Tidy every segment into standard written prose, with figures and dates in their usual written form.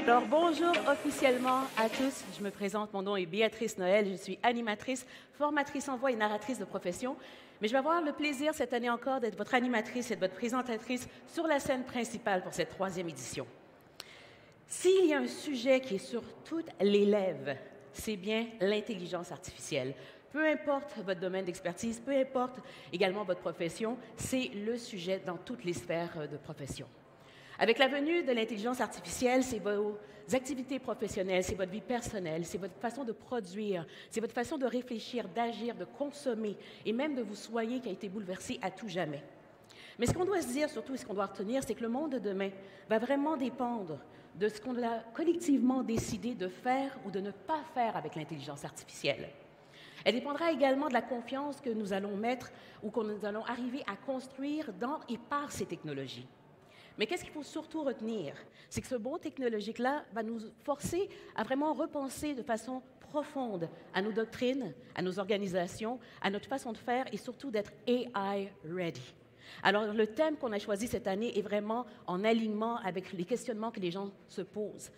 Alors, bonjour officiellement à tous. Je me présente, mon nom est Béatrice Noël. Je suis animatrice, formatrice en voix et narratrice de profession. Mais je vais avoir le plaisir cette année encore d'être votre animatrice et de votre présentatrice sur la scène principale pour cette 3e édition. S'il y a un sujet qui est sur toutes les lèvres, c'est bien l'intelligence artificielle. Peu importe votre domaine d'expertise, peu importe également votre profession, c'est le sujet dans toutes les sphères de profession. Avec la venue de l'intelligence artificielle, c'est vos activités professionnelles, c'est votre vie personnelle, c'est votre façon de produire, c'est votre façon de réfléchir, d'agir, de consommer et même de vous soigner qui a été bouleversée à tout jamais. Mais ce qu'on doit se dire, surtout, et ce qu'on doit retenir, c'est que le monde de demain va vraiment dépendre de ce qu'on a collectivement décidé de faire ou de ne pas faire avec l'intelligence artificielle. Elle dépendra également de la confiance que nous allons mettre ou que nous allons arriver à construire dans et par ces technologies. Mais qu'est-ce qu'il faut surtout retenir? C'est que ce bond technologique-là va nous forcer à vraiment repenser de façon profonde à nos doctrines, à nos organisations, à notre façon de faire et surtout d'être AI ready. Alors, le thème qu'on a choisi cette année est vraiment en alignement avec les questionnements que les gens se posent.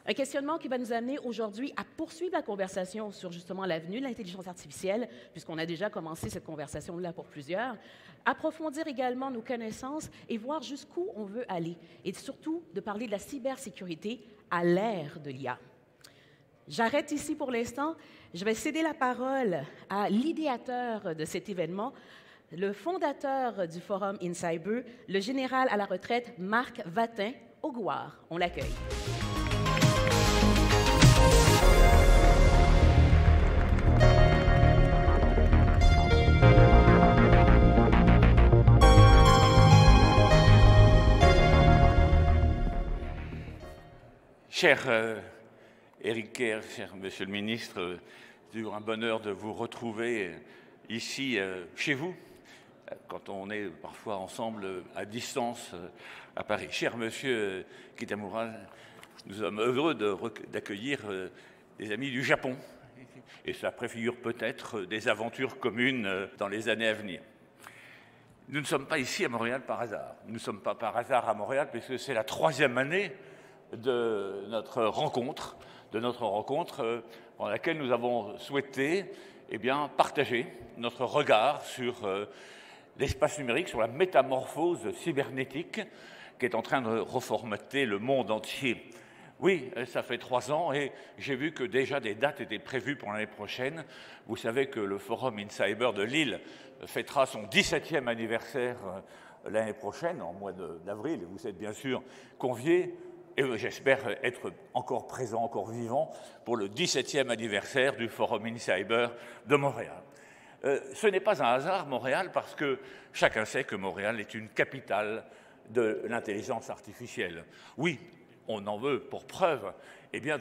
Un questionnement qui va nous amener aujourd'hui à poursuivre la conversation sur justement l'avenue de l'intelligence artificielle, puisqu'on a déjà commencé cette conversation-là pour plusieurs, approfondir également nos connaissances et voir jusqu'où on veut aller, et surtout de parler de la cybersécurité à l'ère de l'IA. J'arrête ici pour l'instant. Je vais céder la parole à l'idéateur de cet événement, le fondateur du Forum InCyber, le général à la retraite Marc Watin, Augoire. On l'accueille. Cher Éric Kerr, cher Monsieur le Ministre, c'est toujours un bonheur de vous retrouver ici chez vous, quand on est parfois ensemble à distance à Paris. Cher Monsieur Kitamura, nous sommes heureux d'accueillir des amis du Japon, et ça préfigure peut-être des aventures communes dans les années à venir. Nous ne sommes pas ici à Montréal par hasard. Nous ne sommes pas par hasard à Montréal, puisque c'est la 3e année de notre rencontre, en laquelle nous avons souhaité partager notre regard sur l'espace numérique, sur la métamorphose cybernétique qui est en train de reformater le monde entier. Oui, ça fait 3 ans et j'ai vu que déjà des dates étaient prévues pour l'année prochaine. Vous savez que le Forum InCyber de Lille fêtera son 17e anniversaire l'année prochaine, en mois d'avril, et vous êtes bien sûr conviés. Et j'espère être encore présent, encore vivant pour le 17e anniversaire du Forum InCyber de Montréal. Ce n'est pas un hasard, Montréal, parce que chacun sait que Montréal est une capitale de l'intelligence artificielle. Oui, on en veut pour preuve,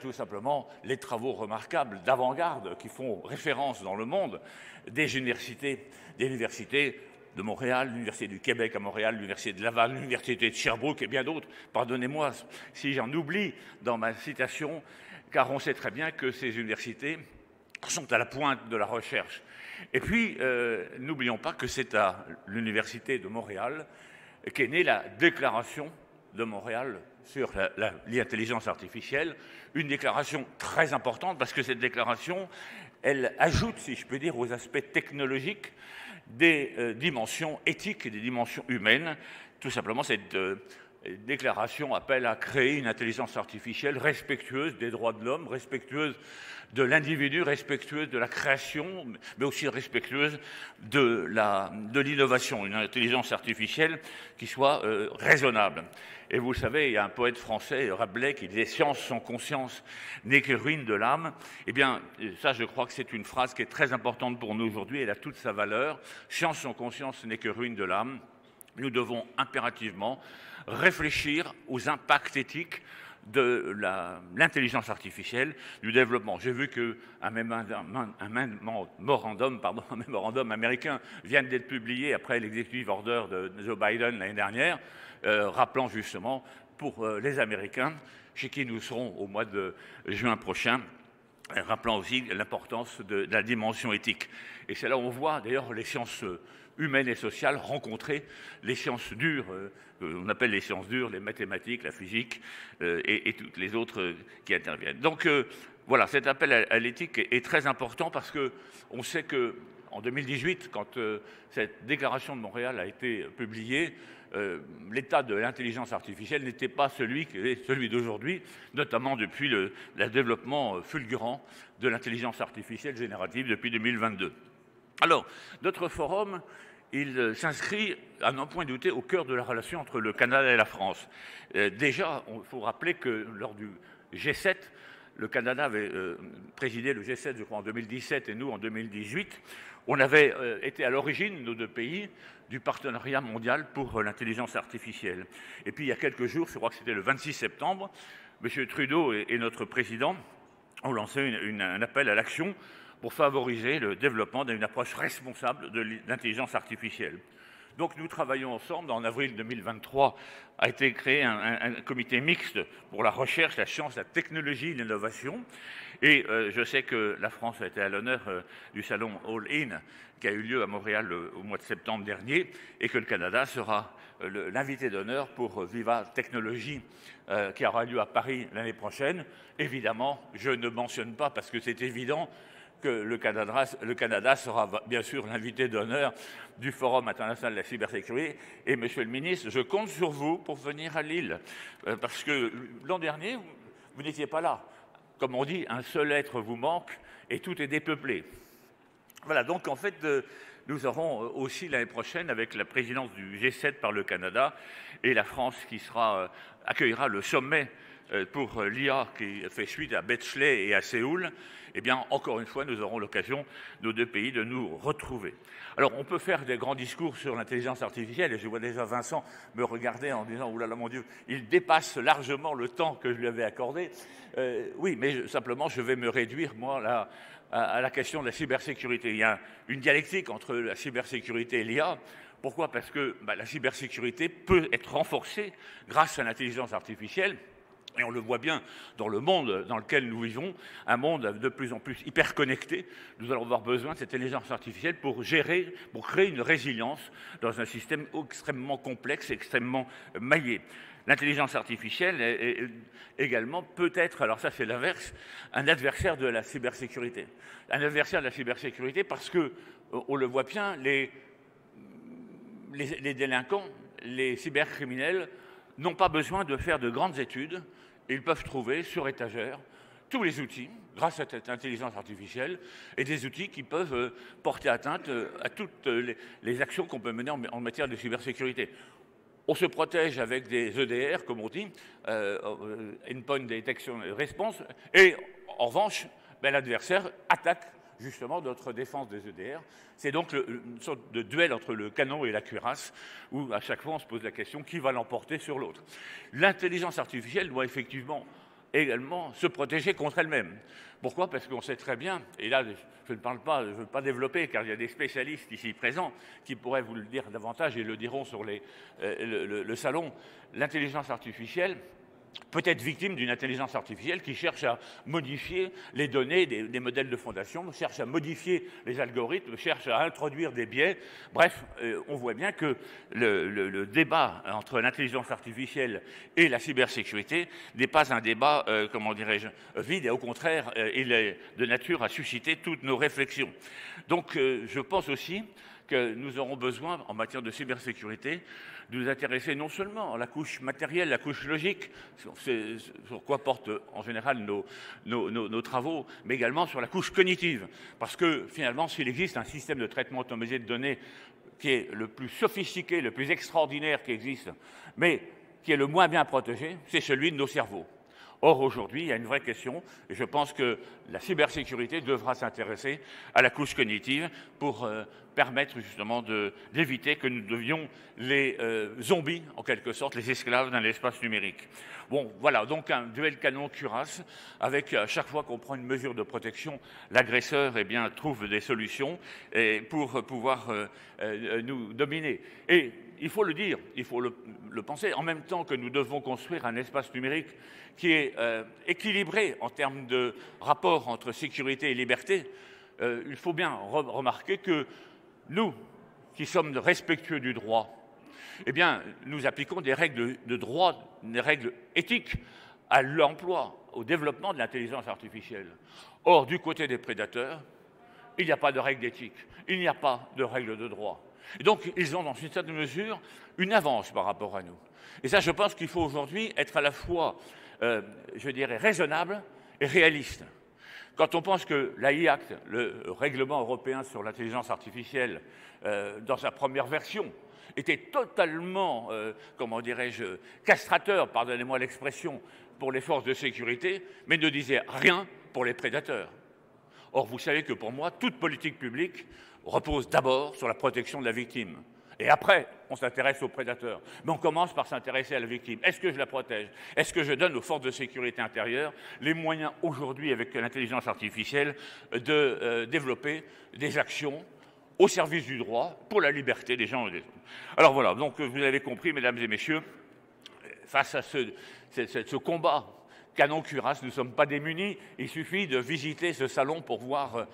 tout simplement, les travaux remarquables d'avant-garde qui font référence dans le monde des universités de Montréal, l'Université du Québec à Montréal, l'Université de Laval, l'Université de Sherbrooke et bien d'autres. Pardonnez-moi si j'en oublie dans ma citation, car on sait très bien que ces universités sont à la pointe de la recherche. Et puis, n'oublions pas que c'est à l'Université de Montréal qu'est née la Déclaration de Montréal sur l'intelligence artificielle, une déclaration très importante parce que cette déclaration, elle ajoute, si je peux dire, aux aspects technologiques des dimensions éthiques et des dimensions humaines. Tout simplement, cette déclaration appelle à créer une intelligence artificielle respectueuse des droits de l'homme, respectueuse de l'individu, respectueuse de la création, mais aussi respectueuse de l'innovation, une intelligence artificielle qui soit raisonnable. Et vous savez, il y a un poète français, Rabelais, qui disait « Science sans conscience n'est que ruine de l'âme ». Eh bien, ça, je crois que c'est une phrase qui est très importante pour nous aujourd'hui, elle a toute sa valeur. « Science sans conscience n'est que ruine de l'âme ». Nous devons impérativement réfléchir aux impacts éthiques de l'intelligence artificielle, du développement. J'ai vu qu'un mémorandum américain vient d'être publié après l'executive order de Joe Biden l'année dernière, rappelant justement pour les Américains, chez qui nous serons au mois de juin prochain, rappelant aussi l'importance de la dimension éthique. Et c'est là où on voit d'ailleurs les sciences humaines et sociales, rencontrer les sciences dures, on appelle les sciences dures, les mathématiques, la physique et toutes les autres qui interviennent. Donc voilà, cet appel à l'éthique est très important parce qu'on sait qu'en 2018, quand cette déclaration de Montréal a été publiée, l'état de l'intelligence artificielle n'était pas celui d'aujourd'hui, notamment depuis le développement fulgurant de l'intelligence artificielle générative depuis 2022. Alors, notre forum, il s'inscrit, à n'en point douter, au cœur de la relation entre le Canada et la France. Déjà, il faut rappeler que lors du G7, le Canada avait présidé le G7, je crois, en 2017 et nous en 2018. On avait été à l'origine, nos deux pays, du partenariat mondial pour l'intelligence artificielle. Et puis, il y a quelques jours, je crois que c'était le 26 septembre, M. Trudeau et notre président ont lancé un appel à l'action pour favoriser le développement d'une approche responsable de l'intelligence artificielle. Donc nous travaillons ensemble. En avril 2023 a été créé un comité mixte pour la recherche, la science, la technologie et l'innovation. Et je sais que la France a été à l'honneur du salon All In qui a eu lieu à Montréal au mois de septembre dernier et que le Canada sera l'invité d'honneur pour Viva Technologies qui aura lieu à Paris l'année prochaine. Évidemment, je ne mentionne pas parce que c'est évident que le Canada sera bien sûr l'invité d'honneur du Forum international de la cybersécurité. Et Monsieur le ministre, je compte sur vous pour venir à Lille, parce que l'an dernier, vous n'étiez pas là. Comme on dit, un seul être vous manque et tout est dépeuplé. Voilà, donc en fait, nous aurons aussi l'année prochaine, avec la présidence du G7 par le Canada et la France qui accueillera le sommet pour l'IA qui fait suite à Bechley et à Séoul, eh bien, encore une fois, nous aurons l'occasion, nos deux pays, de nous retrouver. Alors, on peut faire des grands discours sur l'intelligence artificielle, et je vois déjà Vincent me regarder en disant « Ouh là là, mon Dieu, il dépasse largement le temps que je lui avais accordé ». Oui, mais simplement, je vais me réduire, moi, à la question de la cybersécurité. Il y a une dialectique entre la cybersécurité et l'IA. Pourquoi? Parce que la cybersécurité peut être renforcée grâce à l'intelligence artificielle. Et on le voit bien dans le monde dans lequel nous vivons, un monde de plus en plus hyper connecté. Nous allons avoir besoin de cette intelligence artificielle pour créer une résilience dans un système extrêmement complexe, extrêmement maillé. L'intelligence artificielle est également peut-être, alors ça c'est l'inverse, un adversaire de la cybersécurité. Un adversaire de la cybersécurité parce que, on le voit bien, les délinquants, les cybercriminels n'ont pas besoin de faire de grandes études. Ils peuvent trouver sur étagère tous les outils, grâce à cette intelligence artificielle, et des outils qui peuvent porter atteinte à toutes les actions qu'on peut mener en matière de cybersécurité. On se protège avec des EDR, comme on dit, Endpoint Detection Response, et en revanche, l'adversaire attaque justement notre défense des EDR. C'est donc une sorte de duel entre le canon et la cuirasse, où à chaque fois on se pose la question qui va l'emporter sur l'autre. L'intelligence artificielle doit effectivement également se protéger contre elle-même. Pourquoi? Parce qu'on sait très bien, et là je ne veux pas développer, car il y a des spécialistes ici présents qui pourraient vous le dire davantage et le diront sur le salon, l'intelligence artificielle peut être victime d'une intelligence artificielle qui cherche à modifier les données des modèles de fondation, cherche à modifier les algorithmes, cherche à introduire des biais. Bref, on voit bien que le débat entre l'intelligence artificielle et la cybersécurité n'est pas un débat, comment dirais-je, vide, et au contraire, il est de nature à susciter toutes nos réflexions. Donc, je pense aussi que nous aurons besoin, en matière de cybersécurité, de nous intéresser non seulement à la couche matérielle, la couche logique, sur quoi portent en général nos travaux, mais également sur la couche cognitive. Parce que finalement, s'il existe un système de traitement automatisé de données qui est le plus sophistiqué, le plus extraordinaire qui existe, mais qui est le moins bien protégé, c'est celui de nos cerveaux. Or, aujourd'hui, il y a une vraie question, et je pense que la cybersécurité devra s'intéresser à la couche cognitive pour permettre justement d'éviter que nous devions les zombies, en quelque sorte, les esclaves dans l'espace numérique. Bon, voilà, donc un duel canon-cuirasse, avec à chaque fois qu'on prend une mesure de protection, l'agresseur trouve des solutions pour pouvoir nous dominer. Et il faut le dire, il faut le penser, en même temps que nous devons construire un espace numérique qui est équilibré en termes de rapport entre sécurité et liberté, il faut bien remarquer que nous, qui sommes respectueux du droit, eh bien, nous appliquons des règles de droit, des règles éthiques à l'emploi, au développement de l'intelligence artificielle. Or, du côté des prédateurs, il n'y a pas de règles d'éthique, il n'y a pas de règles de droit. Et donc, ils ont, dans une certaine mesure, une avance par rapport à nous. Et ça, je pense qu'il faut aujourd'hui être à la fois, je dirais, raisonnable et réaliste. Quand on pense que l'AI-Act, le règlement européen sur l'intelligence artificielle, dans sa première version, était totalement, comment dirais-je, castrateur, pardonnez-moi l'expression, pour les forces de sécurité, mais ne disait rien pour les prédateurs. Or, vous savez que pour moi, toute politique publique repose d'abord sur la protection de la victime. Et après, on s'intéresse aux prédateurs. Mais on commence par s'intéresser à la victime. Est-ce que je la protège? Est-ce que je donne aux forces de sécurité intérieure les moyens aujourd'hui, avec l'intelligence artificielle, de développer des actions au service du droit, pour la liberté des gens et des autres? Alors voilà, donc vous avez compris, mesdames et messieurs, face à ce combat canon-cuirasse, nous ne sommes pas démunis. Il suffit de visiter ce salon pour voir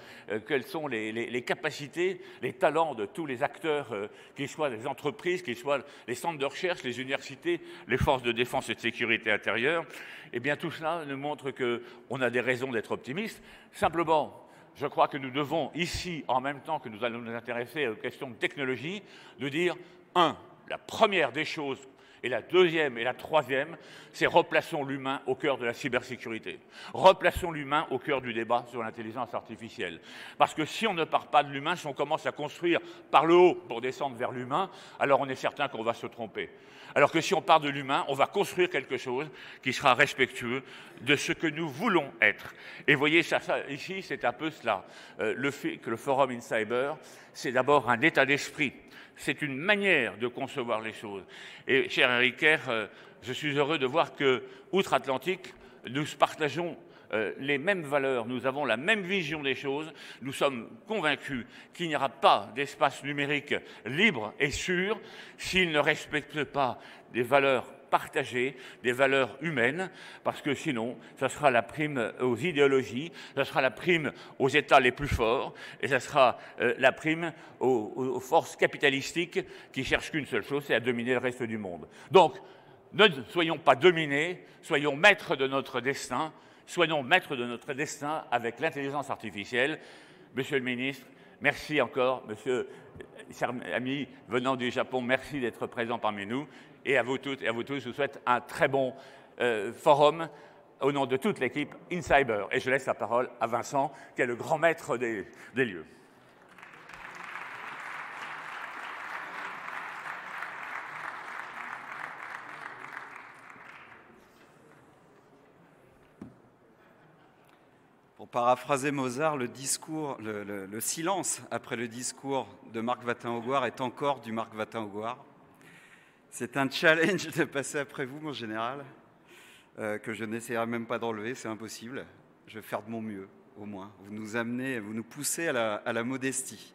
quelles sont les capacités, les talents de tous les acteurs, qu'ils soient des entreprises, qu'ils soient les centres de recherche, les universités, les forces de défense et de sécurité intérieure. Eh bien, tout cela nous montre qu'on a des raisons d'être optimistes. Simplement, je crois que nous devons ici, en même temps que nous allons nous intéresser aux questions de technologie, de dire, la première des choses, et la deuxième et la troisième, c'est replaçons l'humain au cœur de la cybersécurité. Replaçons l'humain au cœur du débat sur l'intelligence artificielle. Parce que si on ne part pas de l'humain, si on commence à construire par le haut pour descendre vers l'humain, alors on est certain qu'on va se tromper. Alors que si on part de l'humain, on va construire quelque chose qui sera respectueux de ce que nous voulons être. Et vous voyez, ici, c'est un peu cela. Le fait que le Forum in Cyber, c'est d'abord un état d'esprit. C'est une manière de concevoir les choses. Et, cher Eric Kerr, je suis heureux de voir que, outre-Atlantique, nous partageons les mêmes valeurs, nous avons la même vision des choses. Nous sommes convaincus qu'il n'y aura pas d'espace numérique libre et sûr s'il ne respecte pas des valeurs partagées, des valeurs humaines, parce que sinon, ça sera la prime aux idéologies, ça sera la prime aux États les plus forts, et ça sera la prime aux forces capitalistiques qui cherchent qu'une seule chose, c'est à dominer le reste du monde. Donc, ne soyons pas dominés, soyons maîtres de notre destin, soyons maîtres de notre destin avec l'intelligence artificielle. Monsieur le ministre, merci encore. Monsieur, cher ami venant du Japon, merci d'être présent parmi nous. Et à vous toutes et à vous tous, je vous souhaite un très bon forum au nom de toute l'équipe InCyber. Et je laisse la parole à Vincent, qui est le grand maître des lieux. Pour paraphraser Mozart, le silence après le discours de Marc Watin-Augouard est encore du Marc Watin-Augouard. C'est un challenge de passer après vous, mon général, que je n'essaierai même pas d'enlever, c'est impossible. Je vais faire de mon mieux, au moins. Vous nous amenez, vous nous poussez à la modestie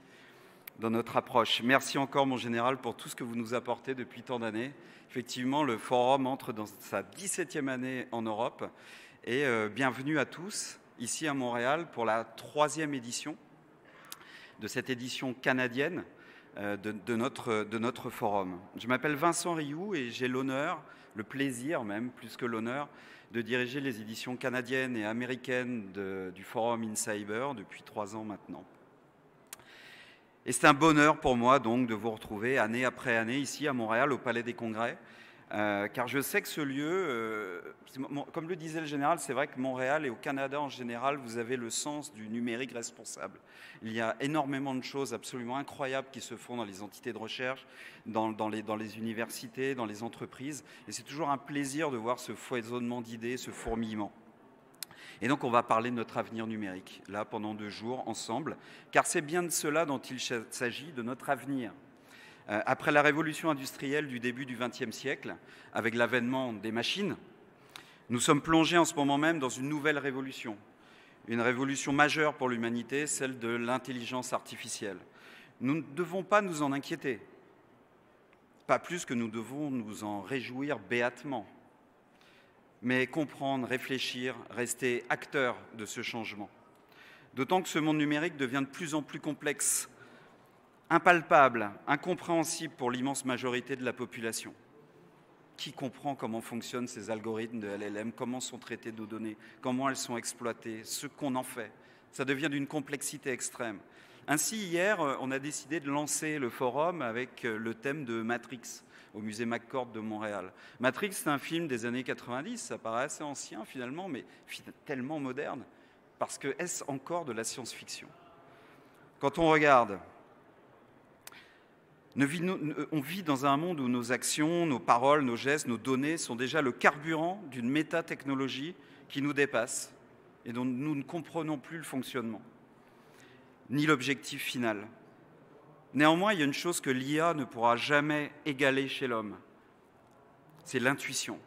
dans notre approche. Merci encore, mon général, pour tout ce que vous nous apportez depuis tant d'années. Effectivement, le forum entre dans sa 17e année en Europe. Et bienvenue à tous, ici à Montréal, pour la 3e édition de cette édition canadienne de notre forum. Je m'appelle Vincent Rioux et j'ai l'honneur, le plaisir même, plus que l'honneur, de diriger les éditions canadiennes et américaines du Forum InCyber depuis 3 ans maintenant. Et c'est un bonheur pour moi donc de vous retrouver année après année ici à Montréal au Palais des Congrès, car je sais que ce lieu, comme le disait le général, c'est vrai que Montréal et au Canada en général, vous avez le sens du numérique responsable. Il y a énormément de choses absolument incroyables qui se font dans les entités de recherche, dans les universités, dans les entreprises, et c'est toujours un plaisir de voir ce foisonnement d'idées, ce fourmillement. Et donc on va parler de notre avenir numérique, là pendant 2 jours ensemble, car c'est bien de cela dont il s'agit, de notre avenir. Après la révolution industrielle du début du XXe siècle, avec l'avènement des machines, nous sommes plongés en ce moment même dans une nouvelle révolution. Une révolution majeure pour l'humanité, celle de l'intelligence artificielle. Nous ne devons pas nous en inquiéter, pas plus que nous devons nous en réjouir béatement, mais comprendre, réfléchir, rester acteurs de ce changement. D'autant que ce monde numérique devient de plus en plus complexe, impalpable, incompréhensible pour l'immense majorité de la population. Qui comprend comment fonctionnent ces algorithmes de LLM, comment sont traitées nos données, comment elles sont exploitées, ce qu'on en fait. Ça devient d'une complexité extrême. Ainsi, hier, on a décidé de lancer le forum avec le thème de Matrix au musée McCord de Montréal. Matrix, c'est un film des années 90, ça paraît assez ancien finalement, mais tellement moderne, parce que est-ce encore de la science-fiction? Quand on regarde, on vit dans un monde où nos actions, nos paroles, nos gestes, nos données sont déjà le carburant d'une métatechnologie qui nous dépasse et dont nous ne comprenons plus le fonctionnement, ni l'objectif final. Néanmoins, il y a une chose que l'IA ne pourra jamais égaler chez l'homme, c'est l'intuition.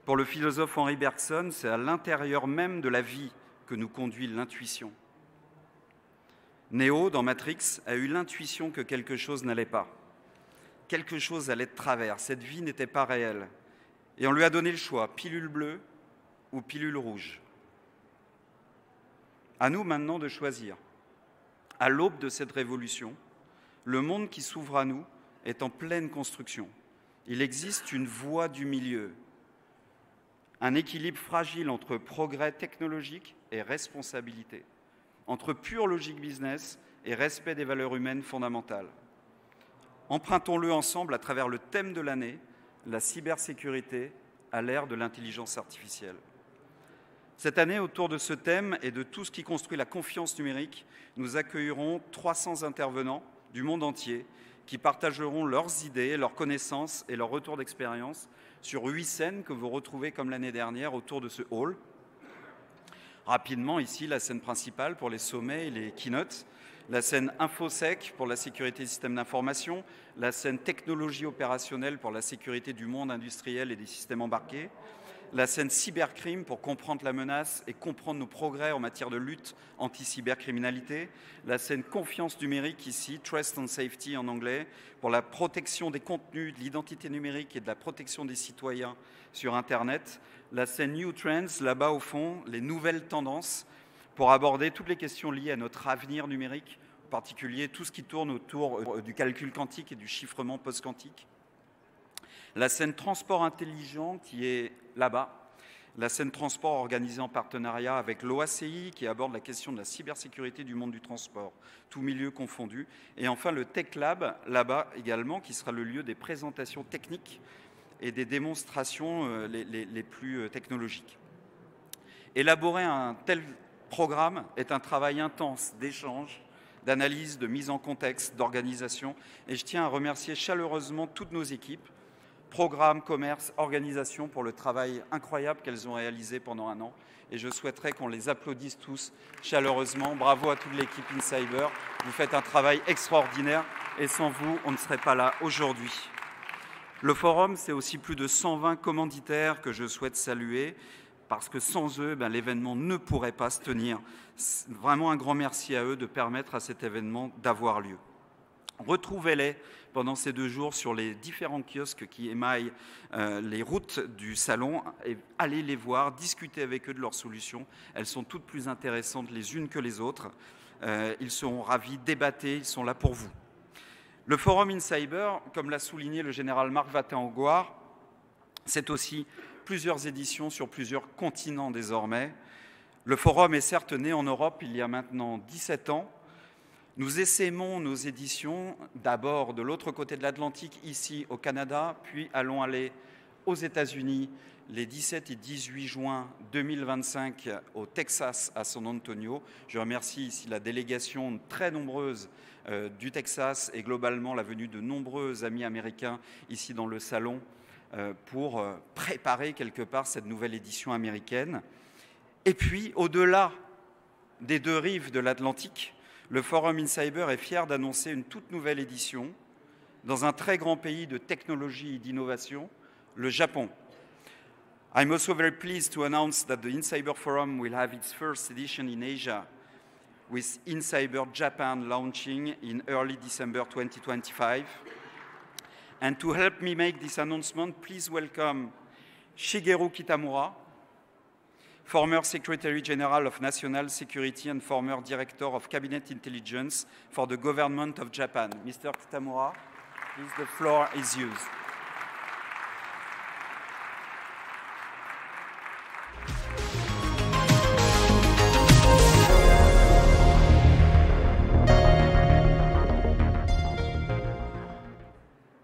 Pour le philosophe Henri Bergson, c'est à l'intérieur même de la vie que nous conduit l'intuition. Neo, dans Matrix, a eu l'intuition que quelque chose n'allait pas. Quelque chose allait de travers, cette vie n'était pas réelle. Et on lui a donné le choix, pilule bleue ou pilule rouge. À nous maintenant de choisir. À l'aube de cette révolution, le monde qui s'ouvre à nous est en pleine construction. Il existe une voie du milieu, un équilibre fragile entre progrès technologique et responsabilité, entre pure logique business et respect des valeurs humaines fondamentales. Empruntons-le ensemble à travers le thème de l'année, la cybersécurité à l'ère de l'intelligence artificielle. Cette année, autour de ce thème et de tout ce qui construit la confiance numérique, nous accueillerons 300 intervenants du monde entier qui partageront leurs idées, leurs connaissances et leurs retours d'expérience sur 8 scènes que vous retrouvez comme l'année dernière autour de ce hall. Rapidement, ici, la scène principale pour les sommets et les keynotes, la scène InfoSec pour la sécurité des systèmes d'information, la scène technologie opérationnelle pour la sécurité du monde industriel et des systèmes embarqués, la scène cybercrime pour comprendre la menace et comprendre nos progrès en matière de lutte anti-cybercriminalité, la scène confiance numérique ici, Trust and Safety en anglais, pour la protection des contenus, de l'identité numérique et de la protection des citoyens sur Internet, la scène New Trends, là-bas au fond, les nouvelles tendances, pour aborder toutes les questions liées à notre avenir numérique, en particulier tout ce qui tourne autour du calcul quantique et du chiffrement post-quantique. La scène transport intelligent qui est là-bas, la scène transport organisée en partenariat avec l'OACI qui aborde la question de la cybersécurité du monde du transport, tout milieu confondu. Et enfin le Tech Lab, là-bas également, qui sera le lieu des présentations techniques et des démonstrations les plus technologiques. Élaborer un tel programme est un travail intense d'échange, d'analyse, de mise en contexte, d'organisation. Et je tiens à remercier chaleureusement toutes nos équipes, programme, commerce, organisation, pour le travail incroyable qu'elles ont réalisé pendant un an. Et je souhaiterais qu'on les applaudisse tous chaleureusement. Bravo à toute l'équipe InCyber. Vous faites un travail extraordinaire et sans vous, on ne serait pas là aujourd'hui. Le forum, c'est aussi plus de 120 commanditaires que je souhaite saluer parce que sans eux, l'événement ne pourrait pas se tenir. Vraiment un grand merci à eux de permettre à cet événement d'avoir lieu. Retrouvez-les pendant ces 2 jours sur les différents kiosques qui émaillent les routes du salon et allez les voir, discutez avec eux de leurs solutions. Elles sont toutes plus intéressantes les unes que les autres. Ils seront ravis, débattez, ils sont là pour vous. Le forum InCyber, comme l'a souligné le général Marc Vatin-Augouard, c'est aussi plusieurs éditions sur plusieurs continents désormais. Le forum est certes né en Europe il y a maintenant 17 ans. Nous essaimons nos éditions d'abord de l'autre côté de l'Atlantique, ici au Canada, puis allons aller aux États-Unis les 17 et 18 juin 2025 au Texas, à San Antonio. Je remercie ici la délégation très nombreuse du Texas et globalement la venue de nombreux amis américains ici dans le salon pour préparer quelque part cette nouvelle édition américaine. Et puis, au-delà des 2 rives de l'Atlantique, le Forum InCyber est fier d'annoncer une toute nouvelle édition dans un très grand pays de technologie et d'innovation, le Japon. I'm also very pleased to announce that the InCyber Forum will have its first edition in Asia, with InCyber Japan launching in early December 2025. And to help me make this announcement, please welcome Shigeru Kitamura, former Secretary General of National Security and former Director of Cabinet Intelligence for the Government of Japan. Mr. Kitamura, please, the floor is yours.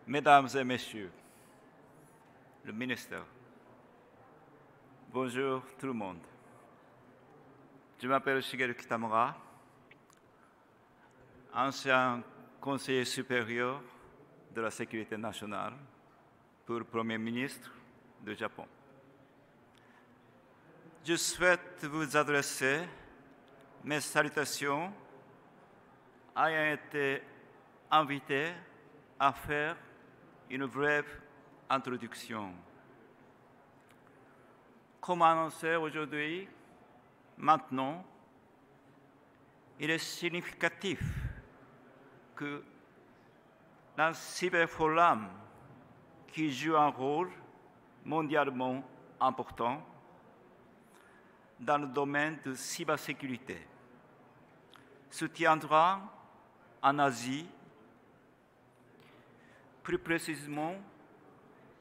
Mesdames et Messieurs, le ministre, bonjour tout le monde. Je m'appelle Shigeru Kitamura, ancien conseiller supérieur de la sécurité nationale pour le Premier ministre du Japon. Je souhaite vous adresser mes salutations ayant été invité à faire une brève introduction. Comme annoncé aujourd'hui, maintenant, il est significatif que le cyberforum, qui joue un rôle mondialement important dans le domaine de cybersécurité, se tiendra en Asie, plus précisément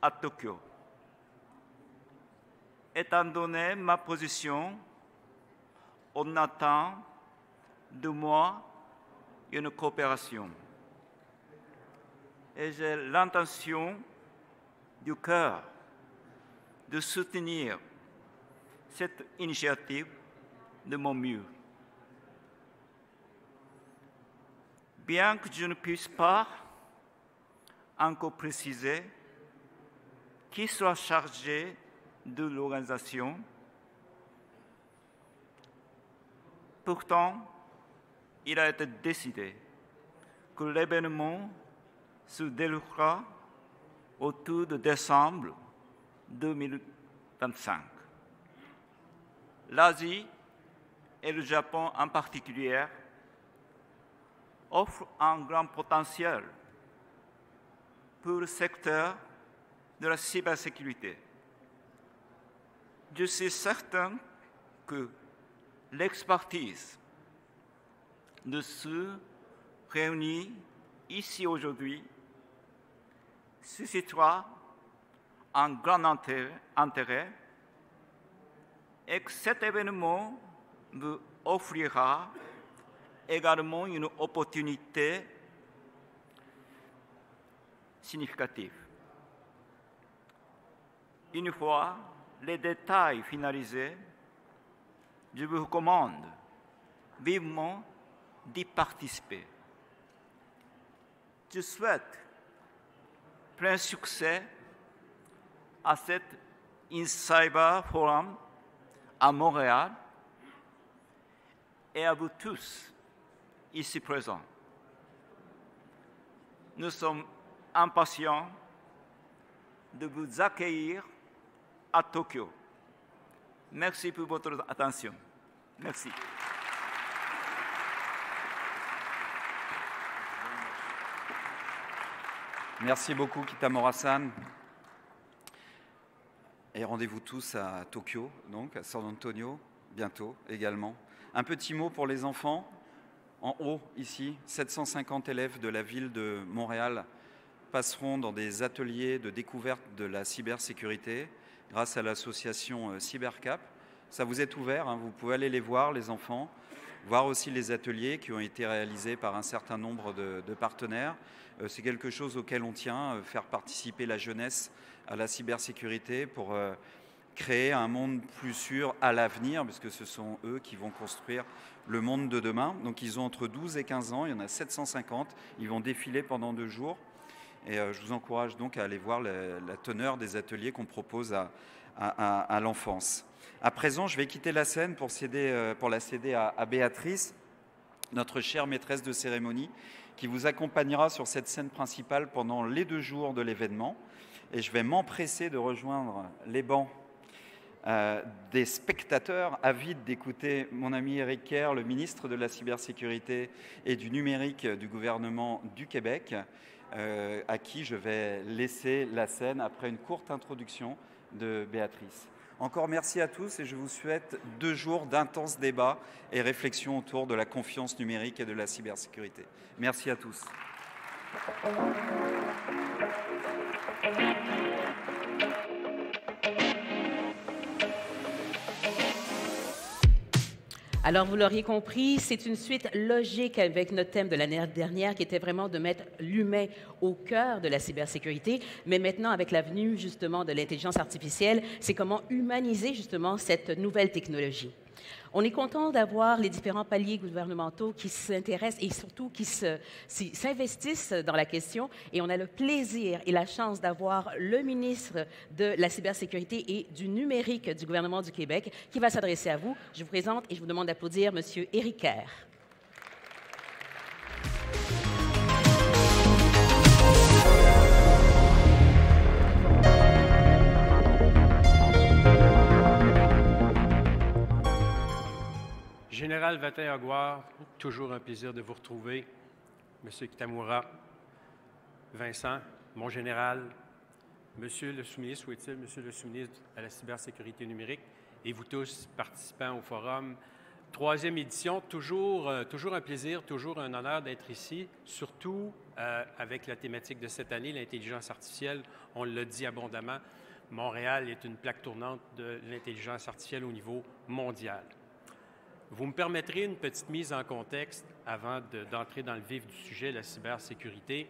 à Tokyo. Étant donné ma position, on attend de moi une coopération. Et j'ai l'intention du cœur de soutenir cette initiative de mon mieux. Bien que je ne puisse pas encore préciser qui sera chargé de l'organisation, pourtant, il a été décidé que l'événement se déroulera autour de décembre 2025. L'Asie et le Japon en particulier offrent un grand potentiel pour le secteur de la cybersécurité. Je suis certain que l'expertise de ceux réunis ici aujourd'hui suscitera un grand intérêt et que cet événement vous offrira également une opportunité significative. Une fois les détails finalisés, je vous recommande vivement d'y participer. Je souhaite plein succès à cet InCyber Forum à Montréal et à vous tous ici présents. Nous sommes impatients de vous accueillir à Tokyo. Merci pour votre attention. Merci. Merci beaucoup, Kitamura-san. Et rendez-vous tous à Tokyo, donc à San Antonio, bientôt également. Un petit mot pour les enfants. En haut, ici, 750 élèves de la ville de Montréal passeront dans des ateliers de découverte de la cybersécurité grâce à l'association Cybercap. Ça vous est ouvert, hein, vous pouvez aller les voir, les enfants, voir aussi les ateliers qui ont été réalisés par un certain nombre de partenaires. C'est quelque chose auquel on tient, faire participer la jeunesse à la cybersécurité pour créer un monde plus sûr à l'avenir, puisque ce sont eux qui vont construire le monde de demain. Donc ils ont entre 12 et 15 ans, il y en a 750, ils vont défiler pendant 2 jours. Et je vous encourage donc à aller voir la teneur des ateliers qu'on propose à l'enfance. À présent, je vais quitter la scène pour la céder à Béatrice, notre chère maîtresse de cérémonie, qui vous accompagnera sur cette scène principale pendant les 2 jours de l'événement. Et je vais m'empresser de rejoindre les bancs des spectateurs avides d'écouter mon ami Éric Kerr, le ministre de la cybersécurité et du numérique du gouvernement du Québec, à qui je vais laisser la scène après une courte introduction de Béatrice. Encore merci à tous et je vous souhaite 2 jours d'intenses débats et réflexions autour de la confiance numérique et de la cybersécurité. Merci à tous. Alors, vous l'auriez compris, c'est une suite logique avec notre thème de l'année dernière qui était vraiment de mettre l'humain au cœur de la cybersécurité. Mais maintenant, avec l'avenue justement de l'intelligence artificielle, c'est comment humaniser justement cette nouvelle technologie. On est content d'avoir les différents paliers gouvernementaux qui s'intéressent et surtout qui s'investissent dans la question. Et on a le plaisir et la chance d'avoir le ministre de la cybersécurité et du numérique du gouvernement du Québec qui va s'adresser à vous. Je vous présente et je vous demande d'applaudir M. Éric Kerr. Général Vatin-Aguard, toujours un plaisir de vous retrouver. Monsieur Kitamura, Vincent, mon général, Monsieur le sous-ministre, où est-il, Monsieur le sous-ministre à la cybersécurité numérique, et vous tous participants au forum. 3e édition, toujours un plaisir, toujours un honneur d'être ici, surtout avec la thématique de cette année, l'intelligence artificielle. On l'a dit abondamment, Montréal est une plaque tournante de l'intelligence artificielle au niveau mondial. Vous me permettrez une petite mise en contexte avant d'entrer dans le vif du sujet, la cybersécurité.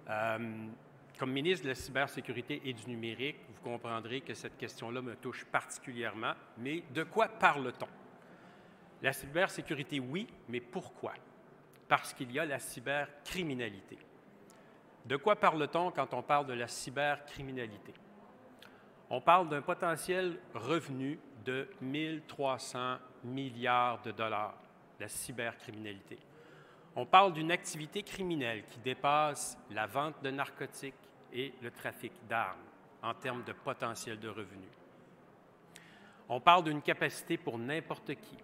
Comme ministre de la cybersécurité et du numérique, vous comprendrez que cette question-là me touche particulièrement. Mais de quoi parle-t-on? La cybersécurité, oui, mais pourquoi? Parce qu'il y a la cybercriminalité. De quoi parle-t-on quand on parle de la cybercriminalité? On parle d'un potentiel revenu de 1 300 milliards de dollars, la cybercriminalité. On parle d'une activité criminelle qui dépasse la vente de narcotiques et le trafic d'armes en termes de potentiel de revenus. On parle d'une capacité pour n'importe qui,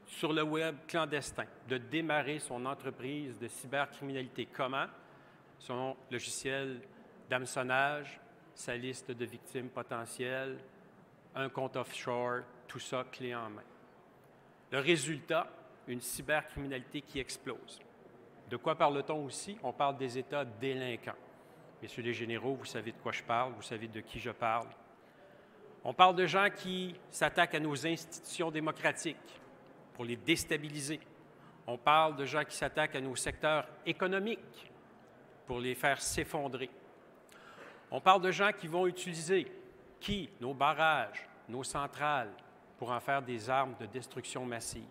sur le web clandestin, de démarrer son entreprise de cybercriminalité. Comment? Son logiciel d'hameçonnage, sa liste de victimes potentielles, un compte offshore, tout ça clé en main. Le résultat, une cybercriminalité qui explose. De quoi parle-t-on aussi? On parle des États délinquants. Messieurs les généraux, vous savez de quoi je parle, vous savez de qui je parle. On parle de gens qui s'attaquent à nos institutions démocratiques pour les déstabiliser. On parle de gens qui s'attaquent à nos secteurs économiques pour les faire s'effondrer. On parle de gens qui vont utiliser nos barrages, nos centrales, pour en faire des armes de destruction massive.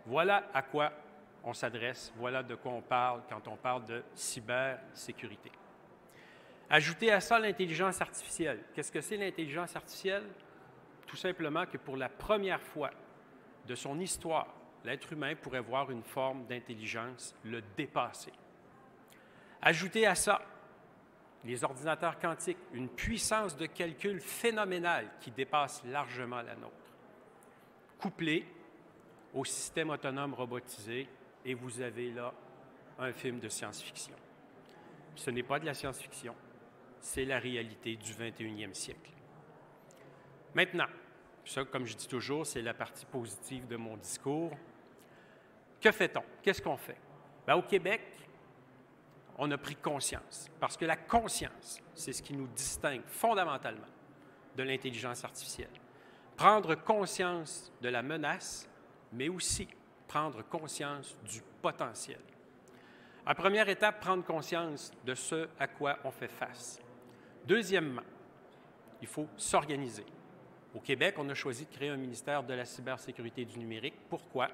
Voilà à quoi on s'adresse, voilà de quoi on parle quand on parle de cybersécurité. Ajoutez à ça l'intelligence artificielle. Qu'est-ce que c'est l'intelligence artificielle? Tout simplement que pour la première fois de son histoire, l'être humain pourrait voir une forme d'intelligence le dépasser. Ajoutez à ça les ordinateurs quantiques, une puissance de calcul phénoménale qui dépasse largement la nôtre. Couplé au système autonome robotisé, et vous avez là un film de science-fiction. Ce n'est pas de la science-fiction, c'est la réalité du 21e siècle. Maintenant, ça, comme je dis toujours, c'est la partie positive de mon discours. Que fait-on? Qu'est-ce qu'on fait? Bien, au Québec, on a pris conscience, parce que la conscience, c'est ce qui nous distingue fondamentalement de l'intelligence artificielle. Prendre conscience de la menace, mais aussi prendre conscience du potentiel. En première étape, prendre conscience de ce à quoi on fait face. Deuxièmement, il faut s'organiser. Au Québec, on a choisi de créer un ministère de la cybersécurité et du numérique. Pourquoi?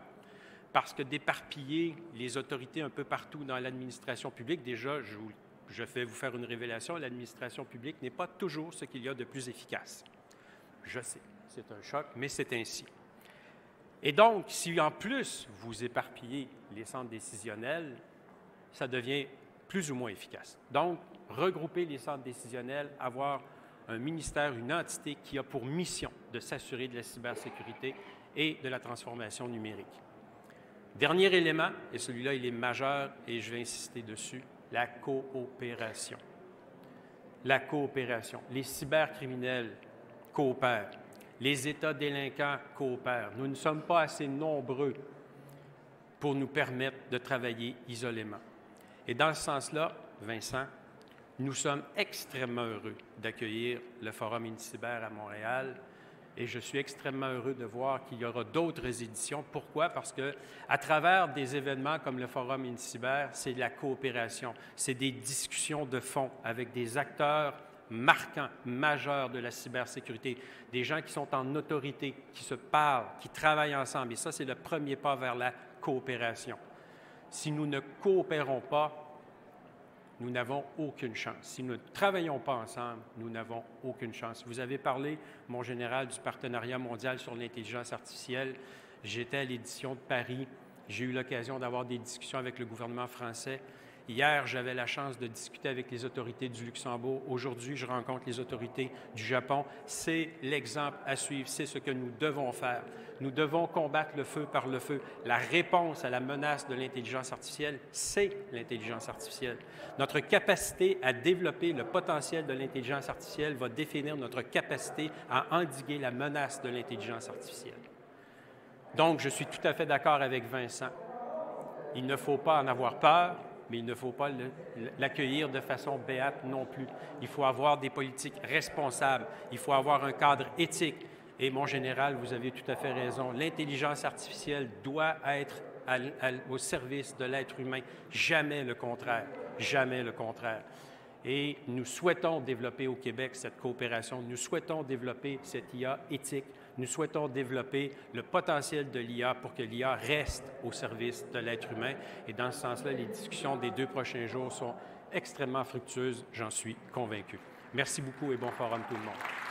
Parce que d'éparpiller les autorités un peu partout dans l'administration publique, déjà, je vais vous faire une révélation, l'administration publique n'est pas toujours ce qu'il y a de plus efficace. Je sais, c'est un choc, mais c'est ainsi. Et donc, si en plus vous éparpillez les centres décisionnels, ça devient plus ou moins efficace. Donc, regrouper les centres décisionnels, avoir un ministère, une entité qui a pour mission de s'assurer de la cybersécurité et de la transformation numérique. Dernier élément, et celui-là, il est majeur et je vais insister dessus, la coopération. la coopération. Les cybercriminels coopèrent. Les États délinquants coopèrent. Nous ne sommes pas assez nombreux pour nous permettre de travailler isolément. Et dans ce sens-là, Vincent, nous sommes extrêmement heureux d'accueillir le Forum Unicyber à Montréal et je suis extrêmement heureux de voir qu'il y aura d'autres éditions. Pourquoi? Parce qu'à travers des événements comme le Forum Unicyber, c'est de la coopération, c'est des discussions de fond avec des acteurs marquants, majeurs de la cybersécurité, des gens qui sont en autorité, qui se parlent, qui travaillent ensemble. Et ça, c'est le premier pas vers la coopération. Si nous ne coopérons pas, nous n'avons aucune chance. Si nous ne travaillons pas ensemble, nous n'avons aucune chance. Vous avez parlé, mon général, du partenariat mondial sur l'intelligence artificielle. J'étais à l'édition de Paris. J'ai eu l'occasion d'avoir des discussions avec le gouvernement français. Hier, j'avais la chance de discuter avec les autorités du Luxembourg. Aujourd'hui, je rencontre les autorités du Japon. C'est l'exemple à suivre. C'est ce que nous devons faire. Nous devons combattre le feu par le feu. La réponse à la menace de l'intelligence artificielle, c'est l'intelligence artificielle. Notre capacité à développer le potentiel de l'intelligence artificielle va définir notre capacité à endiguer la menace de l'intelligence artificielle. Donc, je suis tout à fait d'accord avec Vincent. Il ne faut pas en avoir peur, mais il ne faut pas l'accueillir de façon béate non plus. Il faut avoir des politiques responsables. Il faut avoir un cadre éthique. Et mon général, vous avez tout à fait raison. L'intelligence artificielle doit être au service de l'être humain. Jamais le contraire. Jamais le contraire. Et nous souhaitons développer au Québec cette coopération. Nous souhaitons développer cette IA éthique. Nous souhaitons développer le potentiel de l'IA pour que l'IA reste au service de l'être humain. Et dans ce sens-là, les discussions des 2 prochains jours sont extrêmement fructueuses, j'en suis convaincu. Merci beaucoup et bon forum tout le monde.